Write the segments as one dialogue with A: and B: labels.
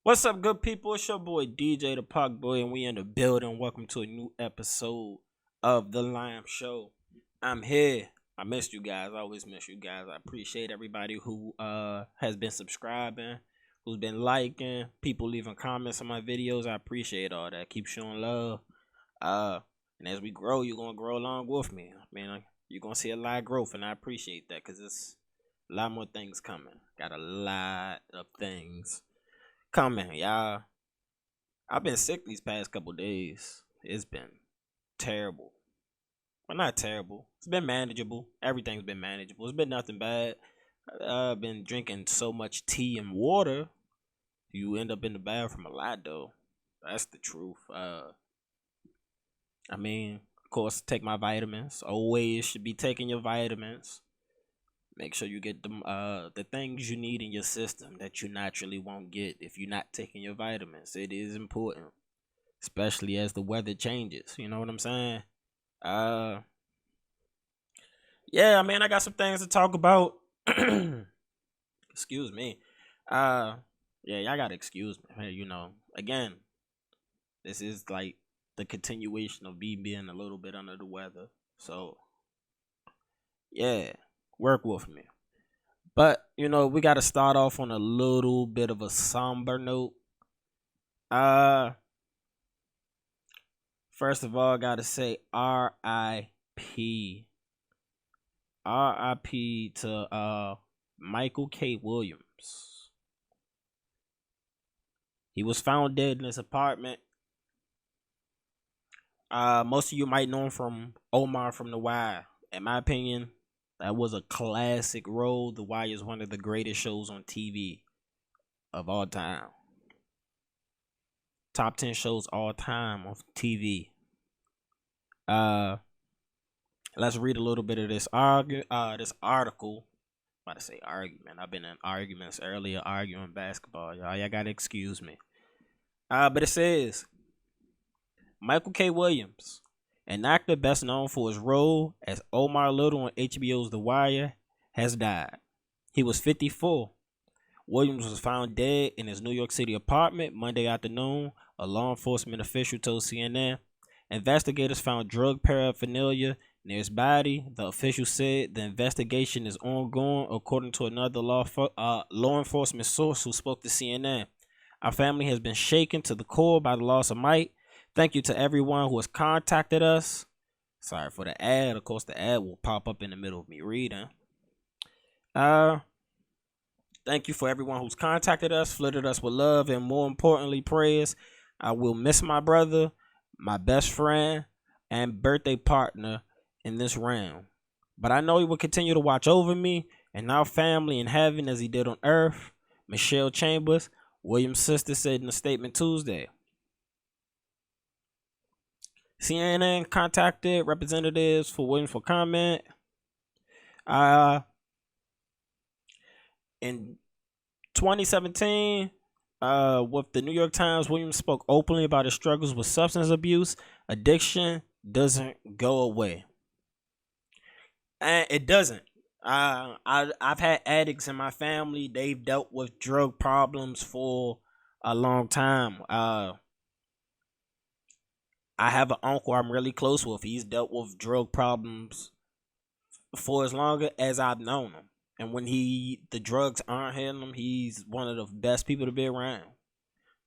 A: What's up, good people? It's your boy DJTheParkBoy, and we in the building. Welcome to a new episode of the L.I.M.E show. I'm here. I missed you guys. I always miss you guys. I appreciate everybody who has been subscribing, who's been liking, people leaving comments on my videos. I appreciate all that. Keep showing love. And as we grow, you're gonna grow along with me. I mean, you're gonna see a lot of growth, and I appreciate that because it's a lot more things coming. Got a lot of things coming, y'all. I've been sick these past couple days. It's been terrible. Well, not terrible. It's been manageable. Everything's been manageable. It's been nothing bad. I've been drinking so much tea and water. You end up in the bathroom a lot, though. That's the truth. I mean, of course, take my vitamins. Always should be taking your vitamins. Make sure you get them the things you need in your system that you naturally won't get if you're not taking your vitamins. It is important, especially as the weather changes. You know what I'm saying? Yeah, I mean, I got some things to talk about. Excuse me. Yeah, y'all gotta excuse me. Hey, again, this is like the continuation of me being a little bit under the weather. So, yeah, work with me. But, we got to start off on a little bit of a somber note. First of all, I got to say R.I.P. R.I.P. to Michael K. Williams. He was found dead in his apartment. Most of you might know him from Omar from The Wire. In my opinion, that was a classic role. The Wire is one of the greatest shows on TV of all time. Top 10 shows all time on TV. Let's read a little bit of this article. I'm about to say argument. I've been in arguments earlier, arguing basketball. Y'all gotta excuse me. But it says Michael K. Williams, an actor best known for his role as Omar Little on HBO's The Wire, has died. He was 54. Williams was found dead in his New York City apartment Monday afternoon, a law enforcement official told CNN. Investigators found drug paraphernalia near his body. The official said the investigation is ongoing, according to another law enforcement source who spoke to CNN. Our family has been shaken to the core by the loss of Mike. Thank you to everyone who has contacted us. Sorry for the ad. Of course, the ad will pop up in the middle of me reading. Thank you for everyone who's contacted us, flooded us with love, and more importantly, prayers. I will miss my brother, my best friend, and birthday partner in this realm. But I know he will continue to watch over me and our family in heaven as he did on earth. Michelle Chambers, Williams' sister, said in a statement Tuesday. CNN contacted representatives for Williams for comment. In 2017, with the New York Times, Williams spoke openly about his struggles with substance abuse. Addiction doesn't go away, and it doesn't. I've had addicts in my family. They've dealt with drug problems for a long time. I have an uncle I'm really close with. He's dealt with drug problems for as long as I've known him. And when the drugs aren't hitting him, he's one of the best people to be around.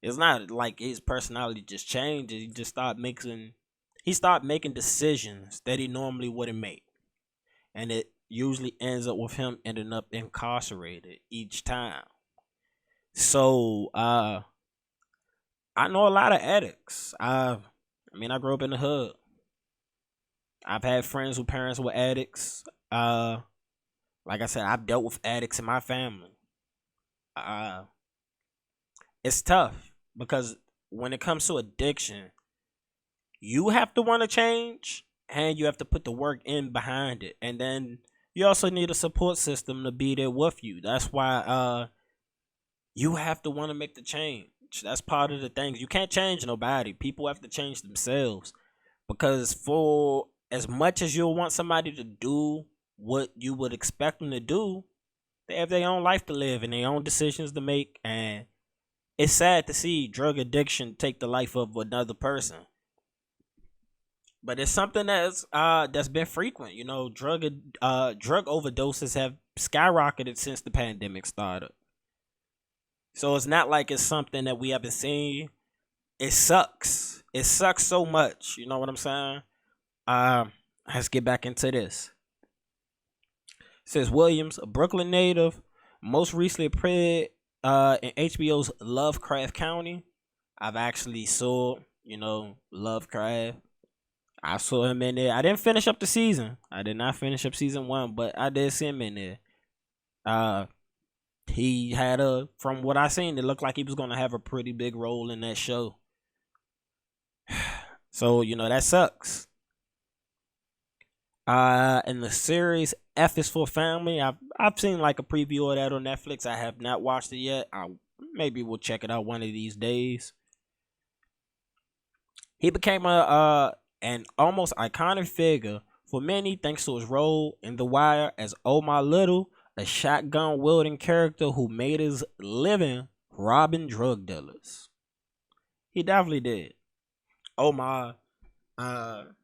A: It's not like his personality just changed. He just started making decisions that he normally wouldn't make. And it usually ends up with him ending up incarcerated each time. So, I know a lot of addicts. I grew up in the hood. I've had friends whose parents were addicts. Like I said, I've dealt with addicts in my family. It's tough because when it comes to addiction, you have to want to change and you have to put the work in behind it. And then you also need a support system to be there with you. That's why you have to want to make the change. That's part of the things. You can't change nobody. People have to change themselves. Because for as much as you'll want somebody to do what you would expect them to do, they have their own life to live and their own decisions to make. And it's sad to see drug addiction take the life of another person. But it's something that's been frequent. You know, drug overdoses have skyrocketed since the pandemic started. So it's not like it's something that we haven't seen. It sucks. It sucks so much. You know what I'm saying? Let's get back into this. Says Williams, a Brooklyn native, most recently appeared in HBO's Lovecraft County. I've actually saw, Lovecraft. I saw him in there. I didn't finish up the season. I did not finish up season 1, but I did see him in there. He had from what I seen, it looked like he was gonna have a pretty big role in that show. So, that sucks. In the series F is for Family, I've seen like a preview of that on Netflix. I have not watched it yet. I maybe will check it out one of these days. He became an almost iconic figure for many thanks to his role in The Wire as Omar Little, a shotgun wielding character who made his living robbing drug dealers. He definitely did. Omar, for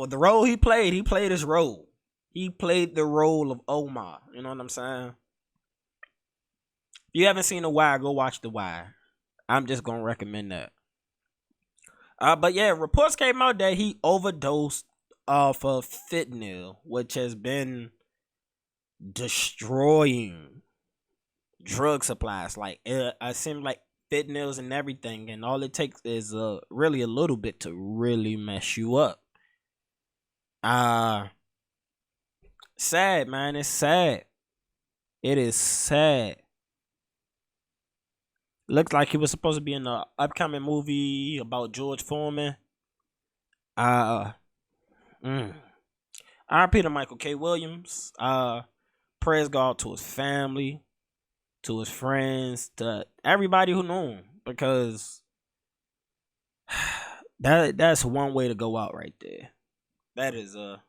A: the role he played his role. He played the role of Omar. You know what I'm saying? If you haven't seen The Wire, go watch The Wire. I'm just gonna recommend that. But yeah, reports came out that he overdosed off of fentanyl, which has been destroying drug supplies. Like it seems like fentanyl's and everything, and all it takes is really a little bit to really mess you up. Sad, man. It's sad. It is sad. Looks like he was supposed to be in the upcoming movie about George Foreman. RP to Michael K. Williams. Praise God to his family, to his friends, to everybody who knew him, because that's one way to go out right there. That is a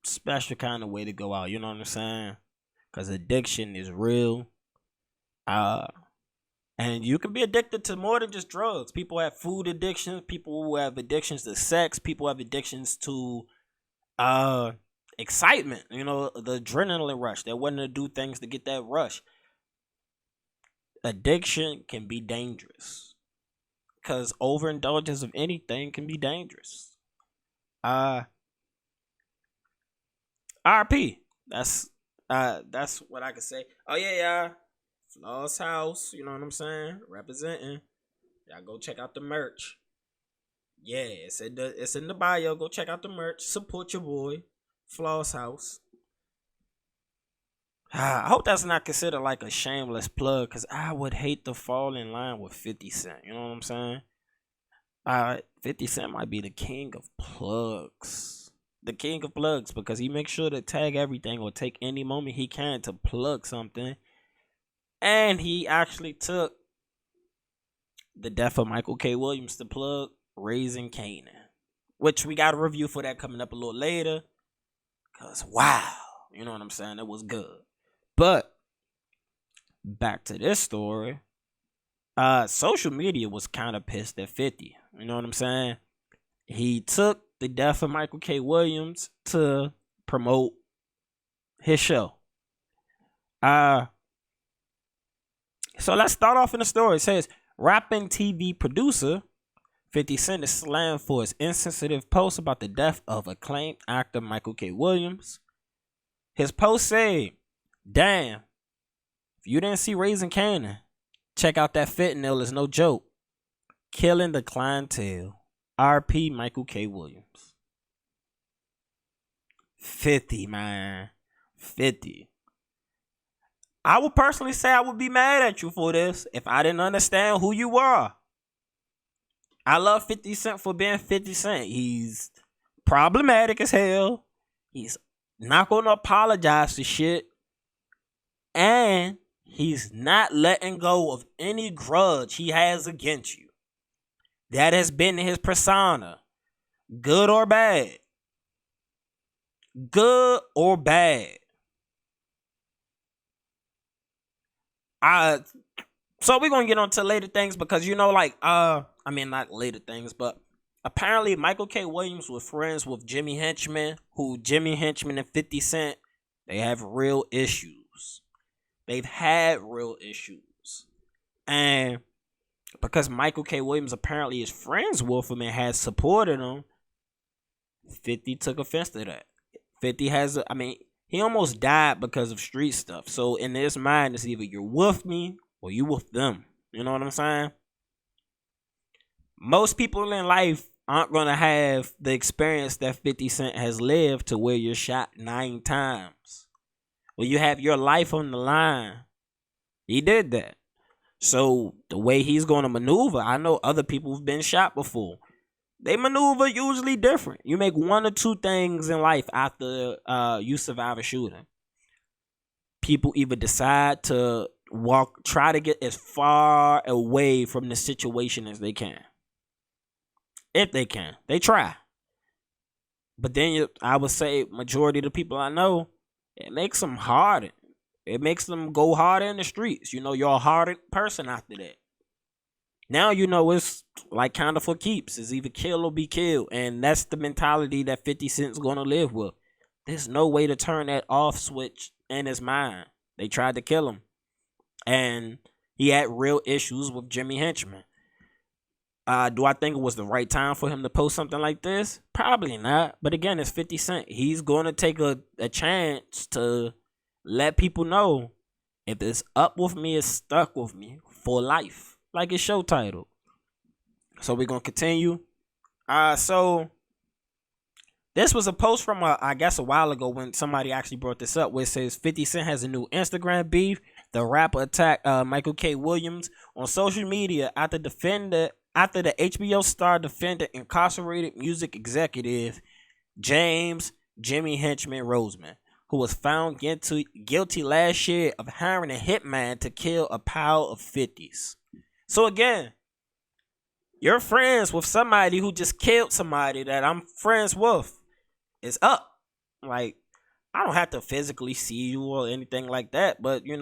A: special kind of way to go out. You know what I'm saying? Because addiction is real. And you can be addicted to more than just drugs. People have food addictions. People who have addictions to sex. People have addictions to excitement. The adrenaline rush. They're wanting to do things to get that rush. Addiction can be dangerous, because overindulgence of anything can be dangerous. RP. That's what I can say. Oh yeah. Flaw's House, you know what I'm saying? Representing. Y'all go check out the merch. Yeah, it's in the bio. Go check out the merch. Support your boy, Flaw's House. I hope that's not considered like a shameless plug, because I would hate to fall in line with 50 Cent. You know what I'm saying? 50 Cent might be the king of plugs. The king of plugs, because he makes sure to tag everything or take any moment he can to plug something. And he actually took the death of Michael K. Williams to plug Raising Kanan, which we got a review for that coming up a little later. Because, wow, you know what I'm saying? It was good. But back to this story. Social media was kind of pissed at 50. You know what I'm saying? He took the death of Michael K. Williams to promote his show. So let's start off in the story. It says, rapping TV producer 50 Cent is slammed for his insensitive post about the death of acclaimed actor Michael K. Williams. His post said, "Damn, if you didn't see Raising Kanan, check out that fentanyl is no joke. Killing the clientele. RP Michael K. Williams." 50, man. 50. I would personally say I would be mad at you for this if I didn't understand who you were. I love 50 Cent for being 50 Cent. He's problematic as hell. He's not going to apologize for shit. And he's not letting go of any grudge he has against you. That has been his persona. Good or bad. Good or bad. So we're gonna get on to later things because like I mean not later things, but apparently Michael K. Williams was friends with Jimmy Henchman, who Jimmy Henchman and 50 Cent, they have real issues. They've had real issues. And because Michael K. Williams apparently is friends with him and has supported him, 50 took offense to that. 50 he almost died because of street stuff. So in his mind, it's either you're with me or you with them. You know what I'm saying? Most people in life aren't going to have the experience that 50 Cent has lived to where you're shot 9 times. When you have your life on the line, he did that. So the way he's going to maneuver, I know other people have been shot before. They maneuver usually different. You make 1 or 2 things in life after you survive a shooting. People either decide to try to get as far away from the situation as they can. If they can, they try. But then I would say majority of the people I know, it makes them hardened. It makes them go harder in the streets. You're a hardened person after that. Now it's like kind of for keeps. It's either kill or be killed. And that's the mentality that 50 Cent's going to live with. There's no way to turn that off switch in his mind. They tried to kill him. And he had real issues with Jimmy Henchman. Do I think it was the right time for him to post something like this? Probably not. But again, it's 50 Cent. He's going to take a chance to let people know if it's up with me, it's stuck with me for life. Like his show title. So we're going to continue. So this was a post from, I guess, a while ago when somebody actually brought this up where it says 50 Cent has a new Instagram beef. The rapper attacked Michael K. Williams on social media after the HBO star defended incarcerated music executive James Jimmy Henchman Roseman, who was found guilty last year of hiring a hitman to kill a pile of 50s. So again, you're friends with somebody who just killed somebody that I'm friends with. It's up. Like, I don't have to physically see you or anything like that, but he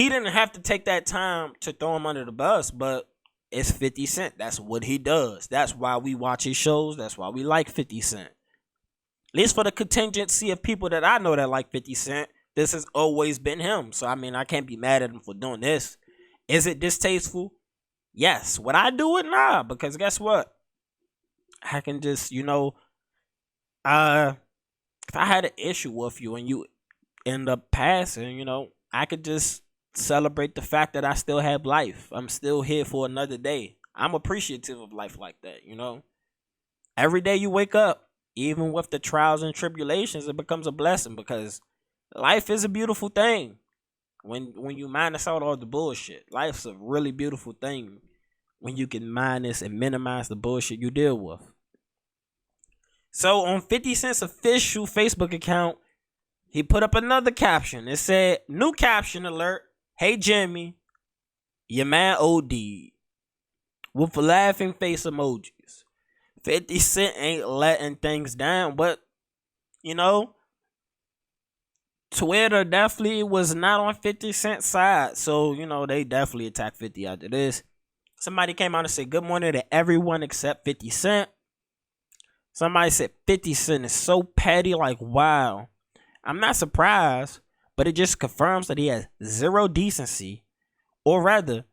A: didn't have to take that time to throw him under the bus, but it's 50 Cent. That's what he does. That's why we watch his shows. That's why we like 50 Cent. At least for the contingency of people that I know that like 50 Cent, this has always been him. So, I can't be mad at him for doing this. Is it distasteful? Yes. Would I do it? Nah, because guess what? I can just, if I had an issue with you and you end up passing, I could just celebrate the fact that I still have life. I'm still here for another day. I'm appreciative of life like that, Every day you wake up, even with the trials and tribulations, it becomes a blessing because life is a beautiful thing. When you minus out all the bullshit, life's a really beautiful thing when you can minus and minimize the bullshit you deal with. So on 50 Cent's official Facebook account, he put up another caption. It said, new caption alert. Hey Jimmy, your man OD'd. With laughing face emojis. 50 Cent ain't letting things down, but Twitter definitely was not on 50 Cent's side. So, they definitely attacked 50 after this. Somebody came out and said, good morning to everyone except 50 Cent. Somebody said 50 Cent is so petty, like, wow. I'm not surprised, but it just confirms that he has zero decency, or rather,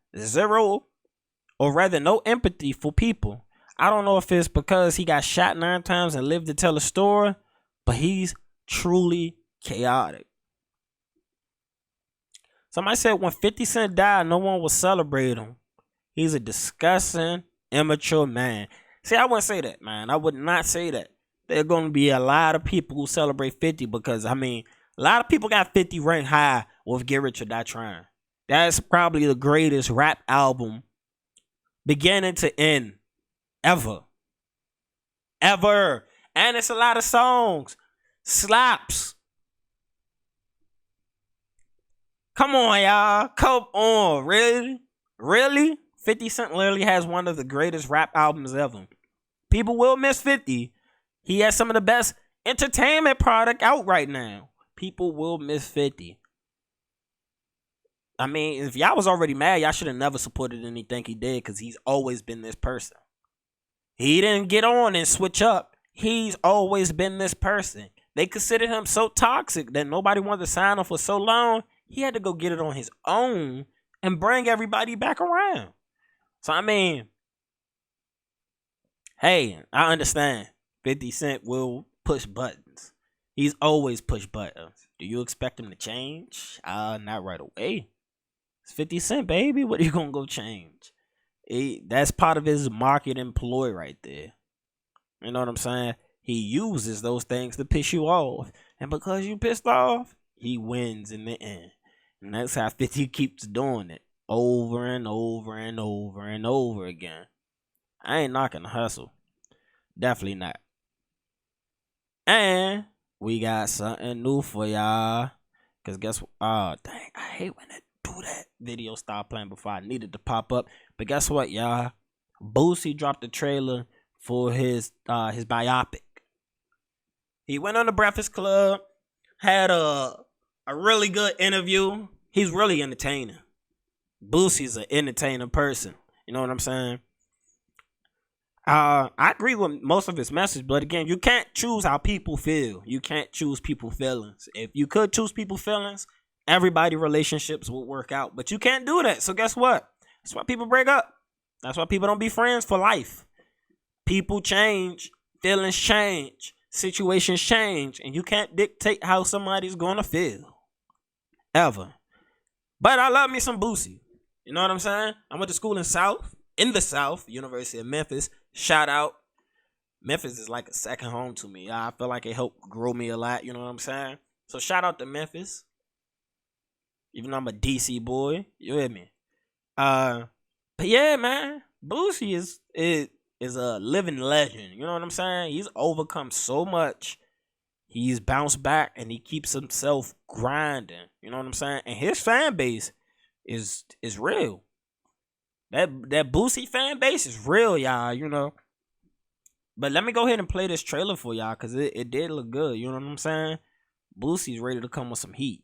A: no empathy for people. I don't know if it's because he got shot 9 times and lived to tell a story, but he's truly chaotic. Somebody said when 50 Cent died, no one will celebrate him. He's a disgusting, immature man. See, I wouldn't say that, man. I would not say that. There are going to be a lot of people who celebrate 50 because, a lot of people got 50 ranked high with Get Rich or Die Trying. That's probably the greatest rap album beginning to end ever. And it's a lot of songs. Slaps. Come on, y'all. Come on. Really? 50 Cent literally has one of the greatest rap albums ever. People will miss 50. He has some of the best entertainment product out right now. People will miss 50. I mean, if y'all was already mad, y'all should have never supported anything he did because he's always been this person. He didn't get on and switch up. He's always been this person. They considered him so toxic that nobody wanted to sign him for so long. He had to go get it on his own and bring everybody back around. So, I mean, hey, I understand. 50 Cent will push buttons. He's always pushed buttons. Do you expect him to change? Not right away. It's 50 Cent, baby. What are you going to go change? That's part of his market ploy right there. You know what I'm saying? He uses those things to piss you off. And because you pissed off, he wins in the end. And that's how 50 keeps doing it. Over and over and over and over again. I ain't knocking the hustle. Definitely not. And we got something new for y'all. Because guess what? Oh, dang. I hate when it do that. Video stopped playing before I needed to pop up. But guess what, y'all? Boosie dropped the trailer for his biopic. He went on the Breakfast Club. Had a really good interview. He's really entertaining. Boosie's an entertaining person. You know what I'm saying? I agree with most of his message, but again, you can't choose how people feel. You can't choose people's feelings. If you could choose people's feelings, everybody relationships would work out. But you can't do that. So guess what? That's why people break up. That's why people don't be friends for life. People change. Feelings change. Situations change. And you can't dictate how somebody's going to feel. Ever. But I love me some Boosie. You know what I'm saying? I went to school in the South, University of Memphis. Shout out. Memphis is like a second home to me. I feel like it helped grow me a lot. You know what I'm saying? So shout out to Memphis. Even though I'm a DC boy. You hear me? But yeah, man. Boosie is a living legend. You know what I'm saying? He's overcome so much. He's bounced back and he keeps himself grinding. You know what I'm saying? And his fan base is real. That Boosie fan base is real, y'all, you know. But let me go ahead and play this trailer for y'all because it did look good. You know what I'm saying? Boosie's ready to come with some heat.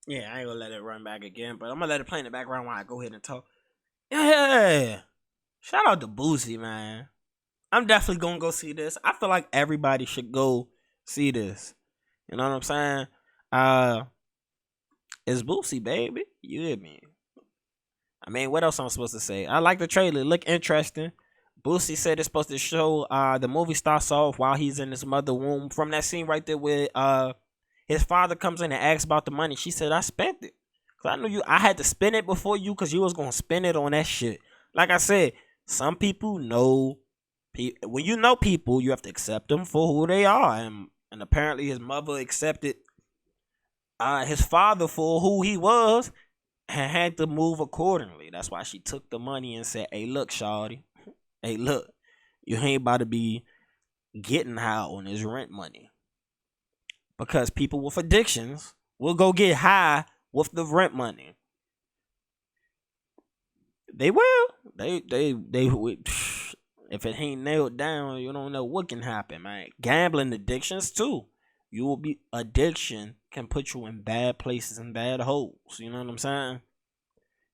A: Yeah, I ain't gonna let it run back again, but I'm gonna let it play in the background while I go ahead and talk. Yeah. Shout out to Boosie, man. I'm definitely gonna go see this. I feel like everybody should go see this. You know what I'm saying? It's Boosie, baby. You hear me? I mean, what else I'm supposed to say? I like the trailer. It look interesting. Boosie said it's supposed to show the movie starts off while he's in his mother's womb. From that scene right there where his father comes in and asks about the money. She said, I spent it. Cause I knew I had to spend it before you because you was going to spend it on that shit. Like I said, some people know. When you know people, you have to accept them for who they are. And apparently his mother accepted his father for who he was and had to move accordingly. That's why she took the money and said, hey, look, shawty. Hey, look. You ain't about to be getting high on this rent money. Because people with addictions will go get high with the rent money. They will. They if it ain't nailed down, you don't know what can happen, man. Gambling addictions too. You will be addiction can put you in bad places and bad holes. You know what I'm saying?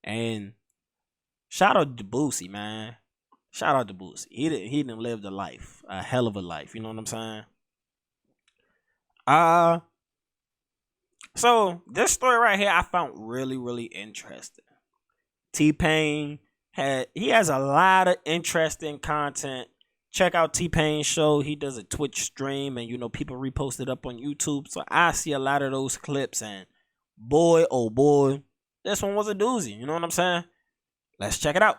A: And shout out to Boosie, man. Shout out to Boosie. He didn't live the life, a hell of a life. You know what I'm saying? So this story right here I found really, really interesting. T-Pain has a lot of interesting content Check out T-Pain's show. He does a Twitch stream, and people repost it up on YouTube. So I see a lot of those clips, and boy, oh boy, this one was a doozy. You know what I'm saying? Let's check it out.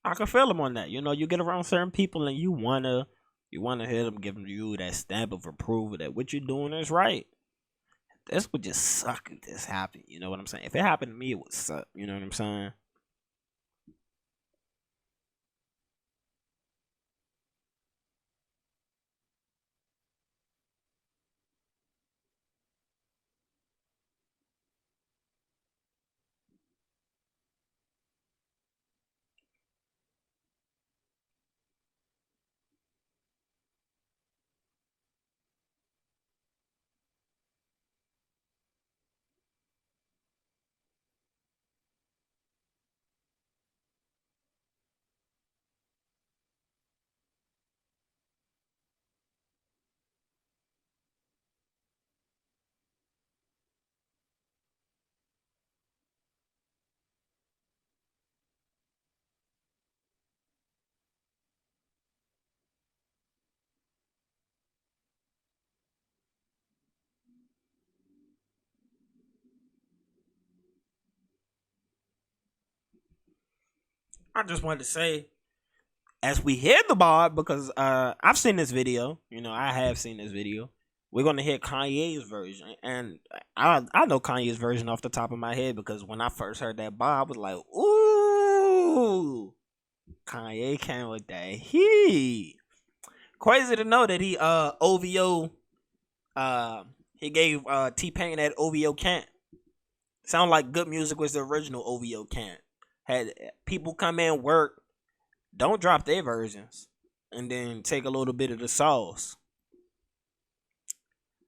A: I can feel him on that. You get around certain people and you wanna hear them giving you that stamp of approval that what you're doing is right. This would just suck if this happened. You know what I'm saying? If it happened to me, it would suck. You know what I'm saying? I just wanted to say, as we hit the bar, because I've seen this video. I have seen this video. We're gonna hear Kanye's version, and I know Kanye's version off the top of my head because when I first heard that bar, I was like, "Ooh, Kanye came with that heat." Crazy to know that he OVO he gave T Pain that OVO can't. Sound like Good Music was the original OVO can't. Had people come in, work, don't drop their versions, and then take a little bit of the sauce.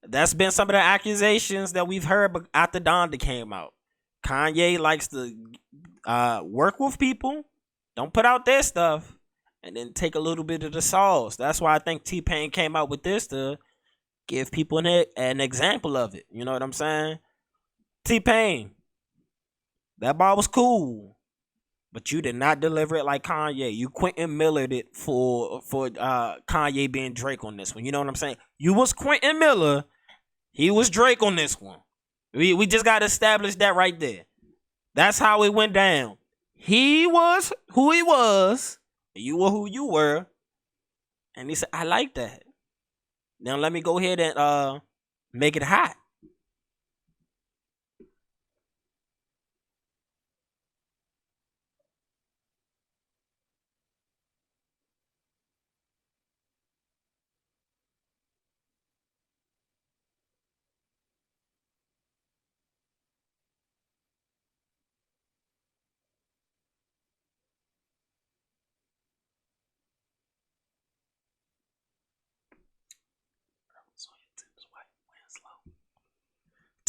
A: That's been some of the accusations that we've heard after Donda came out. Kanye likes to work with people, don't put out their stuff, and then take a little bit of the sauce. That's why I think T Pain came out with this to give people an example of it. You know what I'm saying? T Pain, that ball was cool, but you did not deliver it like Kanye. You Quentin Millered it for Kanye being Drake on this one. You know what I'm saying? You was Quentin Miller. He was Drake on this one. We just got to establish that right there. That's how it went down. He was who he was. You were who you were. And he said, I like that. Now let me go ahead and make it hot.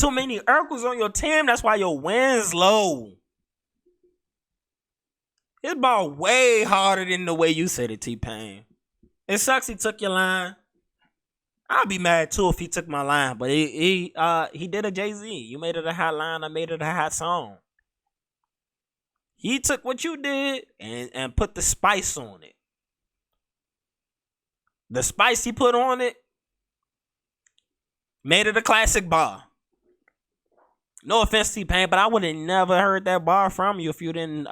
A: Too many Urkels on your team. That's why your wins low. His ball way harder than the way you said it, T-Pain. It sucks he took your line. I'd be mad too if he took my line, but he did a Jay-Z. You made it a hot line, I made it a hot song. He took what you did and put the spice on it. The spice he put on it made it a classic bar. No offense, T-Pain, but I would have never heard that bar from you if you didn't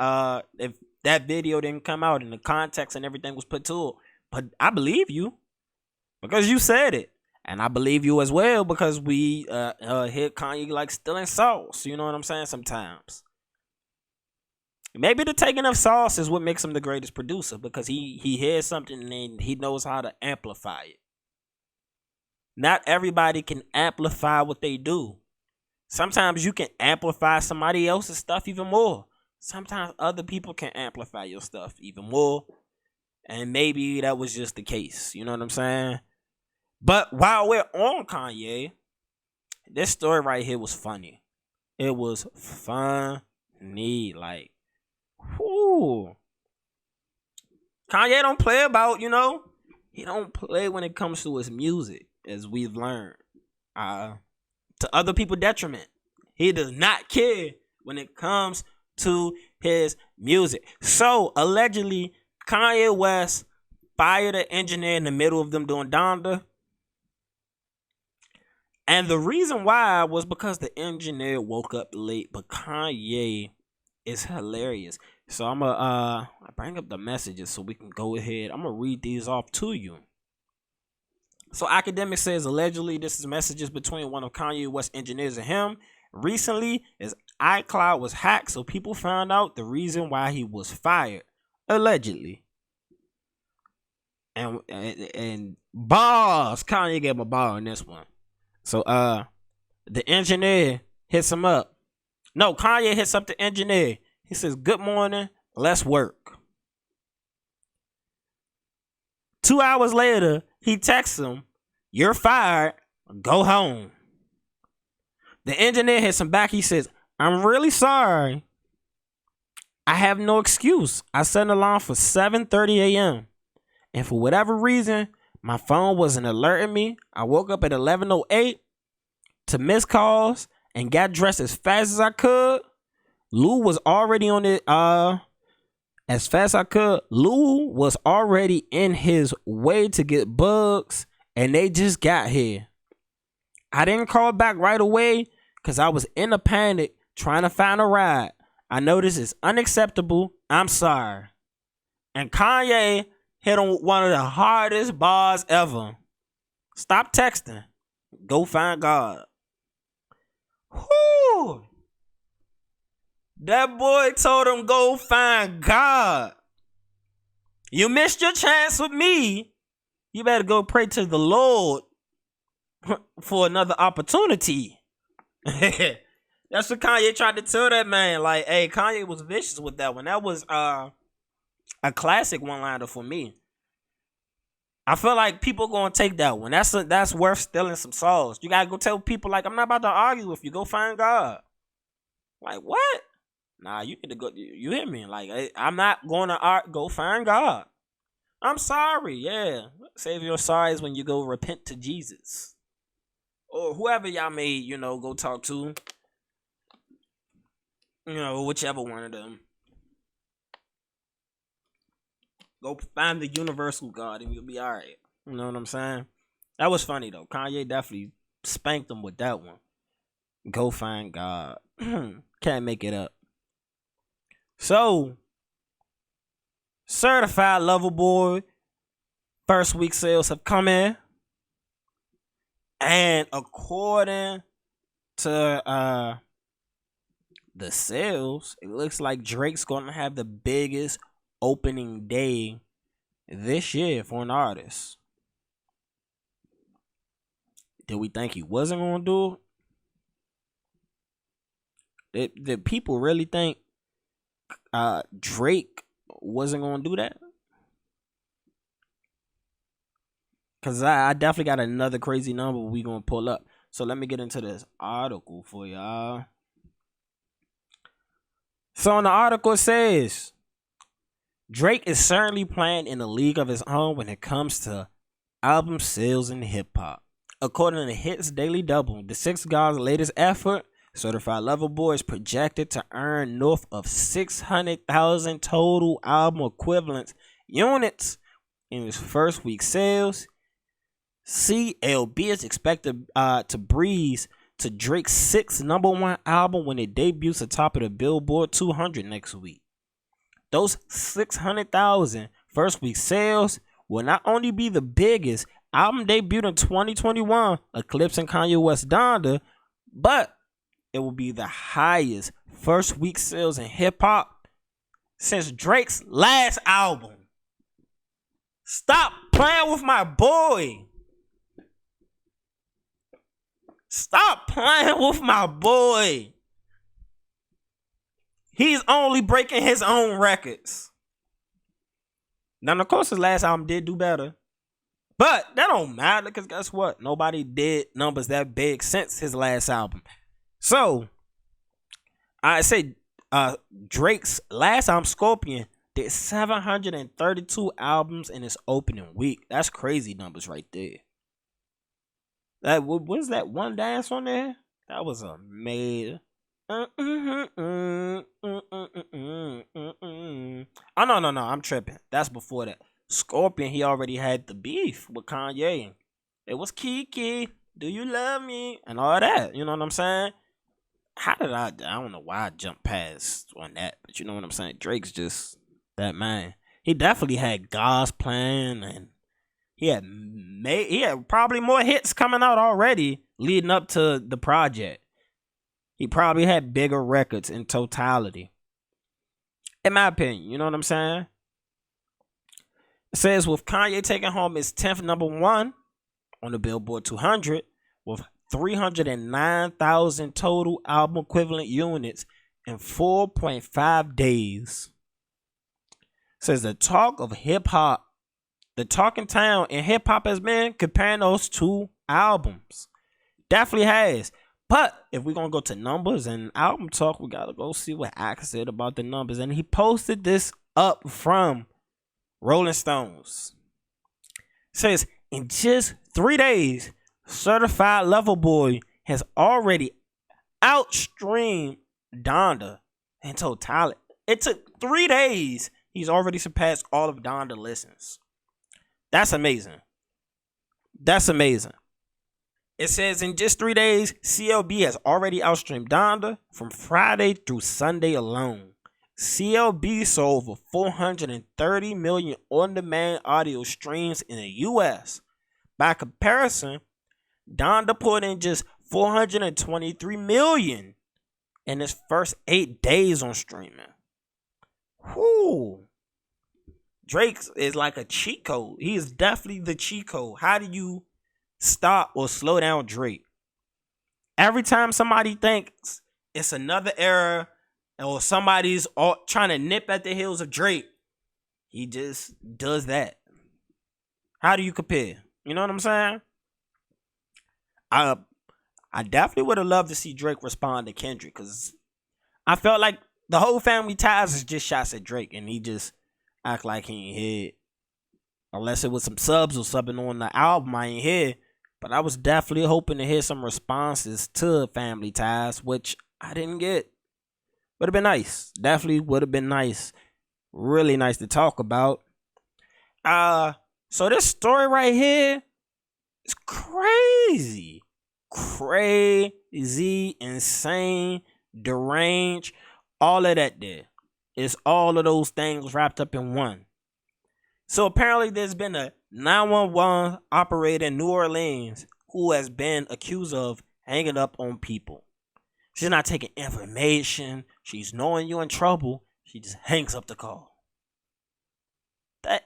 A: if that video didn't come out and the context and everything was put to it. But I believe you because you said it. And I believe you as well because we hit Kanye like stealing sauce. You know what I'm saying? Sometimes. Maybe the taking of sauce is what makes him the greatest producer because he hears something and he knows how to amplify it. Not everybody can amplify what they do. Sometimes you can amplify somebody else's stuff even more. Sometimes other people can amplify your stuff even more. And maybe that was just the case. You know what I'm saying? But while we're on Kanye, this story right here was funny. It was funny. Like, whoo. Kanye don't play about, you know. He don't play when it comes to his music, as we've learned. To other people's detriment. He does not care when it comes to his music. So, allegedly, Kanye West fired an engineer in the middle of them doing Donda. And the reason why was because the engineer woke up late. But Kanye is hilarious. So I'm going to bring up the messages so we can go ahead. I'm going to read these off to you. So Academic says, allegedly, this is messages between one of Kanye West's engineers and him. Recently, his iCloud was hacked, so people found out the reason why he was fired. Allegedly. And bars. Kanye gave him a bar on this one. So, the engineer hits him up. No, Kanye hits up the engineer. He says, good morning, let's work. 2 hours later, he texts him, you're fired, go home. The engineer hits him back. He says, I'm really sorry. I have no excuse. I set an alarm for 7:30 a.m. And for whatever reason, my phone wasn't alerting me. I woke up at 11:08 to miss calls and got dressed as fast as I could. Lou was already on it. As fast as I could. Lou was already in his way to get bugs, and they just got here. I didn't call back right away because I was in a panic trying to find a ride. I know this is unacceptable. I'm sorry. And Kanye hit on one of the hardest bars ever. Stop texting. Go find God. Whoo! That boy told him go find God. You missed your chance with me. You better go pray to the Lord for another opportunity. That's what Kanye tried to tell that man. Like, hey, Kanye was vicious with that one. That was a classic one-liner for me. I feel like people gonna take that one. That's worth stealing some sauce. You gotta go tell people like, I'm not about to argue with you. Go find God. Like, what? Nah, you need to go. You hear me? Like, I'm not going to go find God. I'm sorry. Yeah, save your sorries when you go repent to Jesus or whoever y'all may, go talk to. Whichever one of them. Go find the universal God and you'll be all right. You know what I'm saying? That was funny, though. Kanye definitely spanked him with that one. Go find God. Can't make it up. So, Certified Lover Boy first week sales have come in. And according to the sales, it looks like Drake's going to have the biggest opening day this year for an artist. Did we think he wasn't going to do it? Did people really think Drake wasn't going to do that? Because I definitely got another crazy number we going to pull up. So let me get into this article for y'all. So in the article it says Drake is certainly playing in a league of his own when it comes to album sales in hip hop. According to Hits Daily Double, the six guys' latest effort, Certified Lover Boy, is projected to earn north of 600,000 total album equivalent units in his first week sales. CLB is expected to breeze to Drake's sixth #1 album when it debuts atop of the Billboard 200 next week. Those 600,000 first week sales will not only be the biggest album debut in 2021, eclipsing Kanye West Donda, but it will be the highest first week sales in hip hop since Drake's last album. Stop playing with my boy. Stop playing with my boy. He's only breaking his own records. Now, of course, his last album did do better. But that don't matter because guess what? Nobody did numbers that big since his last album. So, I say Drake's last album, Scorpion, did 732 albums in its opening week. That's crazy numbers right there. That was that one dance on there? That was amazing. Oh no, I'm tripping. That's before that. Scorpion, he already had the beef with Kanye. It was Kiki, do you love me? And all that. You know what I'm saying? How did I don't know why I jumped past on that, but you know what I'm saying? Drake's just that man. He definitely had God's plan, and he had probably more hits coming out already leading up to the project. He probably had bigger records in totality. In my opinion, you know what I'm saying? It says with Kanye taking home his 10th #1 on the Billboard 200 with 309,000 total album equivalent units in 4.5 days. It says the talk of hip hop, the talk in town in hip hop has been comparing those two albums. Definitely has. But if we're going to go to numbers and album talk, we got to go see what Axe said about the numbers. And he posted this up from Rolling Stones. It says, in just 3 days, Certified Lover Boy has already outstreamed Donda in totality. It took 3 days. He's already surpassed all of Donda listens. That's amazing. That's amazing. It says in just 3 days, CLB has already outstreamed Donda from Friday through Sunday alone. CLB sold over 430 million on-demand audio streams in the U.S. By comparison, Donda put in just 423 million in its first 8 days on streaming. Whoo! Drake is like a cheat code. He is definitely the cheat code. How do you stop or slow down Drake? Every time somebody thinks it's another era or somebody's trying to nip at the heels of Drake, he just does that. How do you compare? You know what I'm saying? I definitely would have loved to see Drake respond to Kendrick because I felt like the whole family ties is just shots at Drake and he just act like he ain't hear it. Unless it was some subs or something on the album I ain't hear. But I was definitely hoping to hear some responses to Family Ties, which I didn't get. Would have been nice. Definitely would have been nice. Really nice to talk about. So this story right here is crazy. Crazy, insane, deranged. All of that there. It's all of those things wrapped up in one. So apparently there's been a 911 operator in New Orleans who has been accused of hanging up on people. She's not taking information. She's knowing you're in trouble. She just hangs up the call.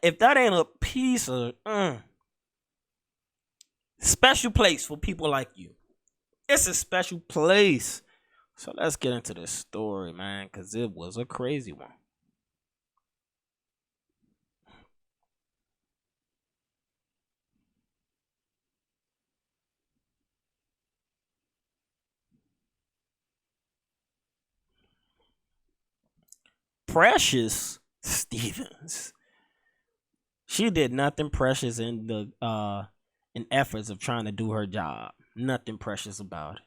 A: If that ain't a piece of special place for people like you. It's a special place. So let's get into this story, man, because it was a crazy one. Precious Stevens. She did nothing precious in the in efforts of trying to do her job. Nothing precious about it.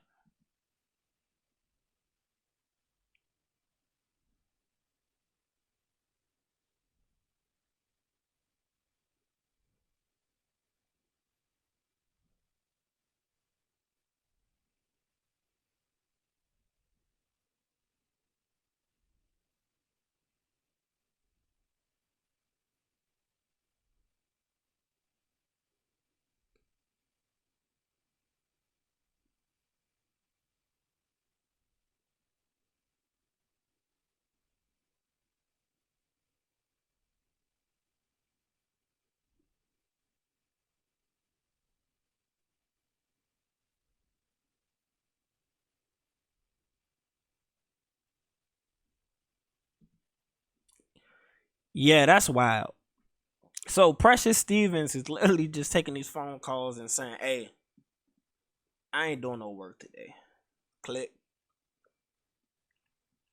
A: Yeah, that's wild. So Precious Stevens is literally just taking these phone calls and saying, "Hey, I ain't doing no work today." Click.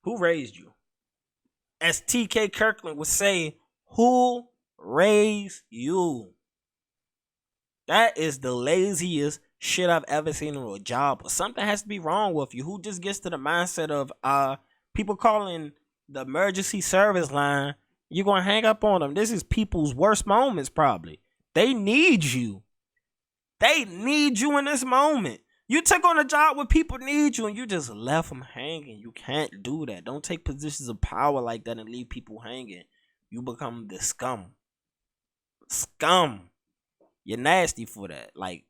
A: Who raised you? As TK Kirkland would say, who raised you? That is the laziest shit I've ever seen in a job. Something has to be wrong with you. Who just gets to the mindset of people calling the emergency service line, you're gonna hang up on them. This is people's worst moments, probably. They need you. They need you in this moment. You took on a job where people need you and you just left them hanging. You can't do that. Don't take positions of power like that and leave people hanging. You become the scum. Scum. You're nasty for that. Like,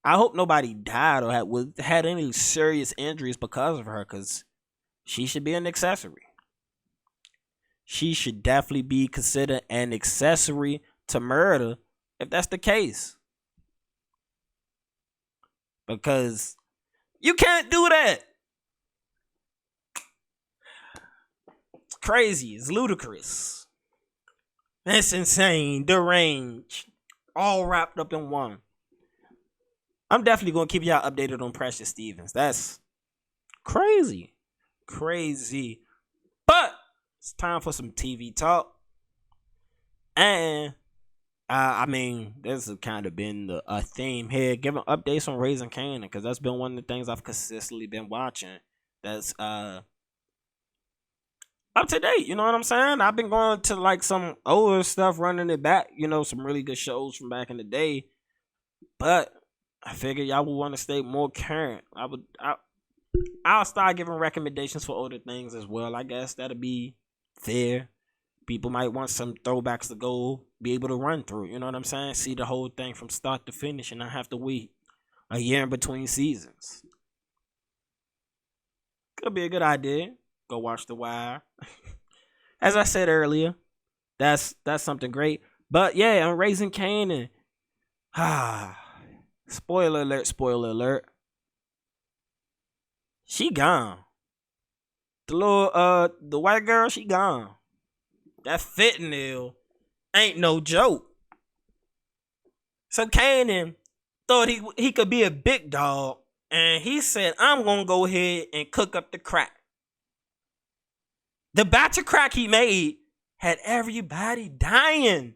A: I hope nobody died or had any serious injuries because of her, because she should be an accessory. She should definitely be considered an accessory to murder if that's the case. Because you can't do that. It's crazy. It's ludicrous. It's insane. Deranged. All wrapped up in one. I'm definitely going to keep y'all updated on Precious Stevens. That's crazy. Crazy. But it's time for some TV talk. And I mean, this has kind of been the theme here, giving updates on Raising Kanan, because that's been one of the things I've consistently been watching. That's up to date. You know what I'm saying? I've been going to like some older stuff, running it back. You know, some really good shows from back in the day. But I figured y'all would want to stay more current. I'll start giving recommendations for older things as well. I guess that'll be fair. People might want some throwbacks to go be able to run through. You know what I'm saying? See the whole thing from start to finish and not have to wait a year in between seasons. Could be a good idea. Go watch The Wire. As I said earlier, that's something great. But yeah, I'm Raising Kanan. Spoiler alert, spoiler alert. She gone. The white girl, she gone. That fentanyl ain't no joke. So Kanan thought he could be a big dog, and he said, I'm gonna go ahead and cook up the crack. The batch of crack he made had everybody dying.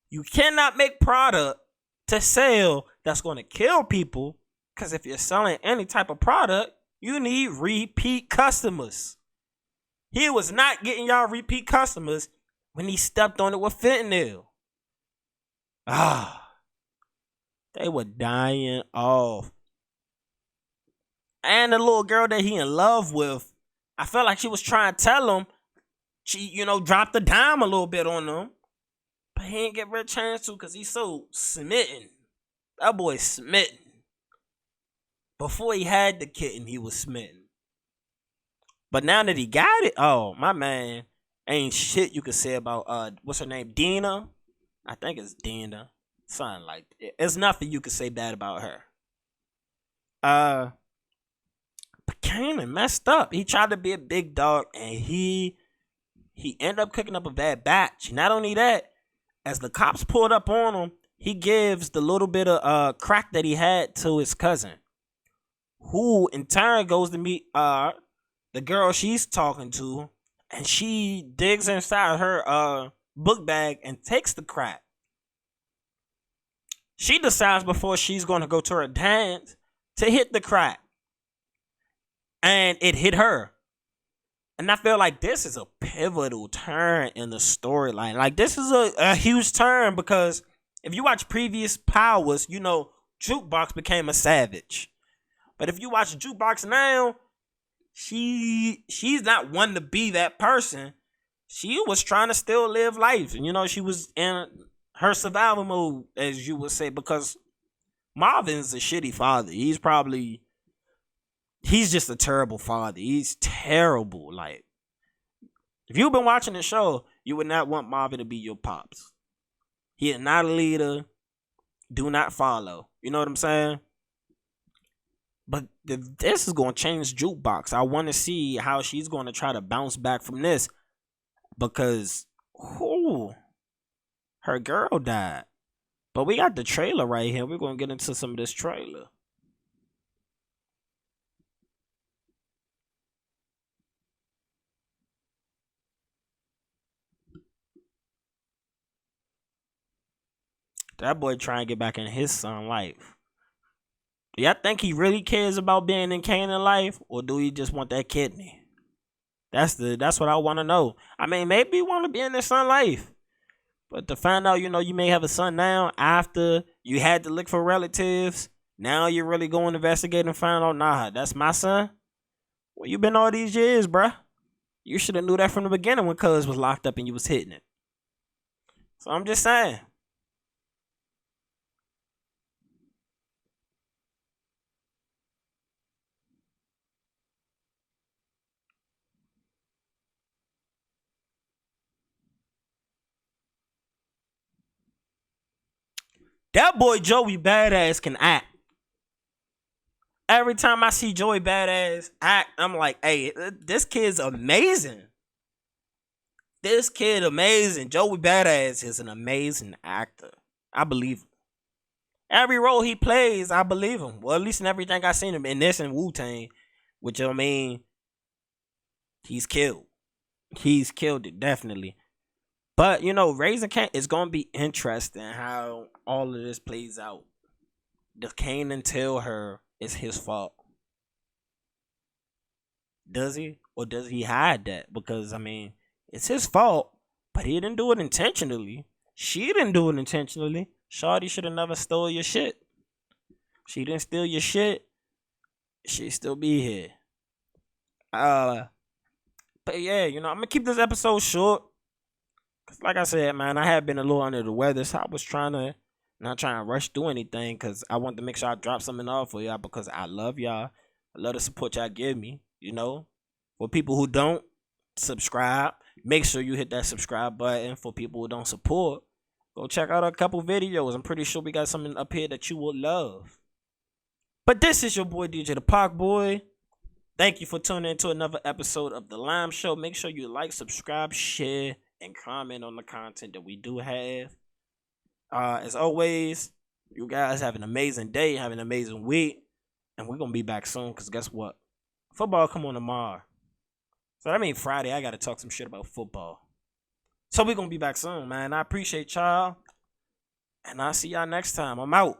A: You cannot make product to sell that's gonna kill people, because if you're selling any type of product, you need repeat customers. He was not getting y'all repeat customers when he stepped on it with fentanyl. They were dying off. And the little girl that he in love with, I felt like she was trying to tell him, she, dropped the dime a little bit on him. But he ain't get a chance to because he's so smitten. That boy smitten. Before he had the kitten, he was smitten. But now that he got it, oh, my man, ain't shit you could say about, what's her name, Dina? I think it's Dina. Something like that. There's nothing you could say bad about her. But Kanan messed up. He tried to be a big dog, and he ended up cooking up a bad batch. Not only that, as the cops pulled up on him, he gives the little bit of crack that he had to his cousin, who in turn goes to meet the girl she's talking to, and she digs inside her book bag and takes the crack. She decides before she's going to go to her dance to hit the crack. And it hit her. And I feel like this is a pivotal turn in the storyline. Like, this is a huge turn because if you watch previous powers, you know, Jukebox became a savage. But if you watch Jukebox now, she's not one to be that person. She was trying to still live life. And, you know, she was in her survival mode, as you would say, because Marvin's a shitty father. He's just a terrible father. He's terrible. Like, if you've been watching the show, you would not want Marvin to be your pops. He is not a leader. Do not follow. You know what I'm saying? But this is going to change Jukebox. I want to see how she's going to try to bounce back from this. Because, her girl died. But we got the trailer right here. We're going to get into some of this trailer. That boy trying to get back in his son's life. Do y'all think he really cares about being in Kanan life, or do he just want that kidney? That's what I want to know. I mean, maybe he want to be in his son's life, but to find out, you know, you may have a son now after you had to look for relatives. Now you're really going to investigate and find out, nah, that's my son. Well, you been all these years, bruh. You should have knew that from the beginning when Cuz was locked up and you was hitting it. So I'm just saying. That boy Joey Badass can act. Every time I see Joey Badass act, I'm like, hey, this kid's amazing. This kid amazing. Joey Badass is an amazing actor. I believe him. Every role he plays, I believe him. Well, at least in everything I've seen him in this and Wu-Tang, which I mean, he's killed. He's killed it, definitely. But, you know, Raising Kanan, it's going to be interesting how all of this plays out. Does Kanan tell her it's his fault? Does he? Or does he hide that? Because, I mean, it's his fault, but he didn't do it intentionally. She didn't do it intentionally. Shawty should have never stole your shit. She didn't steal your shit. She'd still be here. But yeah, you know, I'm going to keep this episode short. Cause like I said, man, I have been a little under the weather, so I was not trying to rush through anything, cause I wanted to make sure I drop something off for y'all because I love y'all. I love the support y'all give me. You know, for people who don't subscribe, make sure you hit that subscribe button. For people who don't support, go check out a couple videos. I'm pretty sure we got something up here that you will love. But this is your boy DJTheParkBoy. Thank you for tuning in to another episode of the L.I.M.E Show. Make sure you like, subscribe, share, and comment on the content that we do have. As always, you guys have an amazing day, have an amazing week, and we're gonna be back soon. Cause guess what? Football come on tomorrow, so that means Friday I gotta talk some shit about football. So we're gonna be back soon, man. I appreciate y'all, and I'll see y'all next time. I'm out.